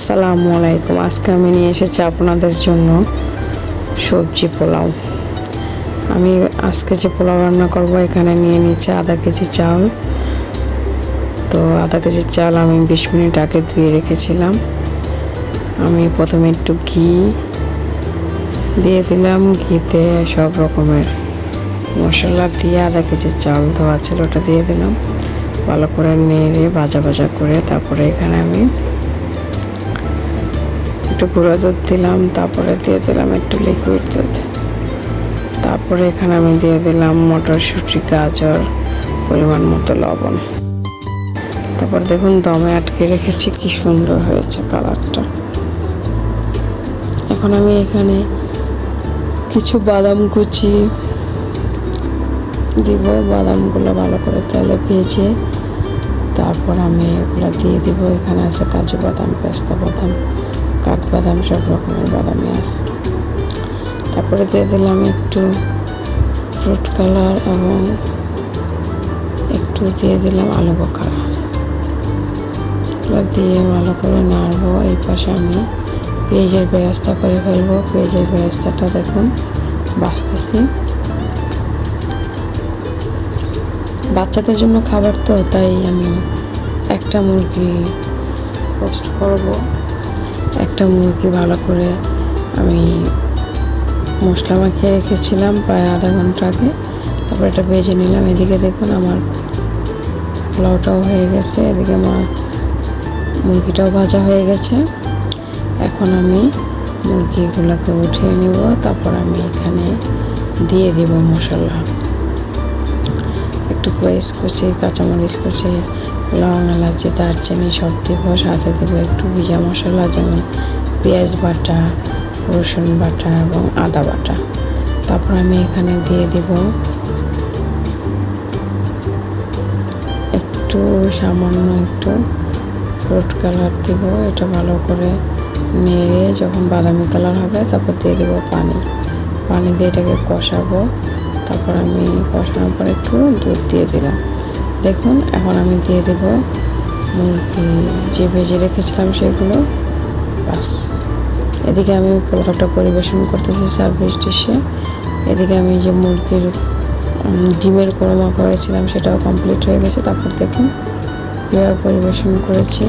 আসসালামু আলাইকুম। আজকে আমি নিয়ে এসেছি আপনাদের জন্য সবজি পোলাও। আমি আজকে যে পোলাও রান্না করব, এখানে নিয়ে নিচ্ছি আধা কেজি চাল। তো আধা কেজি চাল আমি 20 মিনিট আগে ধুয়ে রেখেছিলাম। আমি প্রথমে একটু ঘি দিয়ে দিলাম। ঘিতে সব রকমের মশলা দিয়ে আধা কেজি চাল ধোয়া ছিল ওটা দিয়ে দিলাম। ভালো করে নেড়ে ভাজা ভাজা করে তারপরে এখানে আমি একটু গুঁড়ো দুধ দিলাম, তারপরে দিয়ে দিলাম একটু লিকুইড দুধ। তারপরে এখানে আমি দিয়ে দিলাম মটরশুঁটি, গাজর, পরিমাণ মতো লবণ। তারপর দেখুন দমে আটকে রেখেছি, কি সুন্দর হয়েছে কালারটা। এখন আমি এখানে কিছু বাদাম কুচি দিব। বাদামগুলো ভালো করে তেলে ভেজে তারপর আমি এগুলো দিয়ে দিব। এখানে আছে কাজু বাদাম, পেস্তা বাদাম, কাঠবাদাম, সব রকমের বাদামই আছে। তারপরে দিয়ে দিলাম একটু ফ্রুট কালার এবং একটু দিয়ে দিলাম আলু বোখারা। এগুলো দিয়ে ভালো করে নাড়বো। এই পাশে আমি পেঁয়াজের বেরেস্তা করে ফেলবো। পেঁয়াজের বেরেস্তাটা দেখুন বাছতেছি। বাচ্চাদের জন্য খাবার তো, তাই আমি একটা মুরগি রোস্ট করব। একটা মুরগি ভালো করে আমি মশলা মাখিয়ে রেখেছিলাম প্রায় আধা ঘন্টা আগে। তারপর এটা ভেজে নিলাম। এদিকে দেখুন আমার পোলাওটাও হয়ে গেছে, এদিকে আমার মুরগিটাও ভাজা হয়ে গেছে। এখন আমি মুরগিগুলোকে উঠিয়ে নিব। তারপর আমি এখানে দিয়ে দিব মশলা, একটু পেঁয়াজ কুচি, কাঁচামরিচ কুচি, লং, এলাচি, দারচিনি সব দিব। সাথে দেবো একটু ভিজা মশলা, যেমন পেঁয়াজ বাটা, রসুন বাটা এবং আদা বাটা। তারপর আমি এখানে দিয়ে দিব একটু সামান্য একটু ফ্রুট কালার দিব। এটা ভালো করে নেড়ে যখন বাদামি কালার হবে তারপর দিয়ে দেবো পানি। পানি দিয়ে এটাকে কষাবো। তারপর আমি কষানোর পর একটু দুধ দিয়ে দিলাম। দেখুন এখন আমি দিয়ে দেব মুরগি যে ভেজে রেখেছিলাম সেগুলো। বাস, এদিকে আমি পোলাওটা পরিবেশন করতেছি সার্ভিস ডিশে। এদিকে আমি যে মুরগির ডিমের কোরমা করেছিলাম সেটাও কমপ্লিট হয়ে গেছে। তারপর দেখুন কীভাবে পরিবেশন করেছি।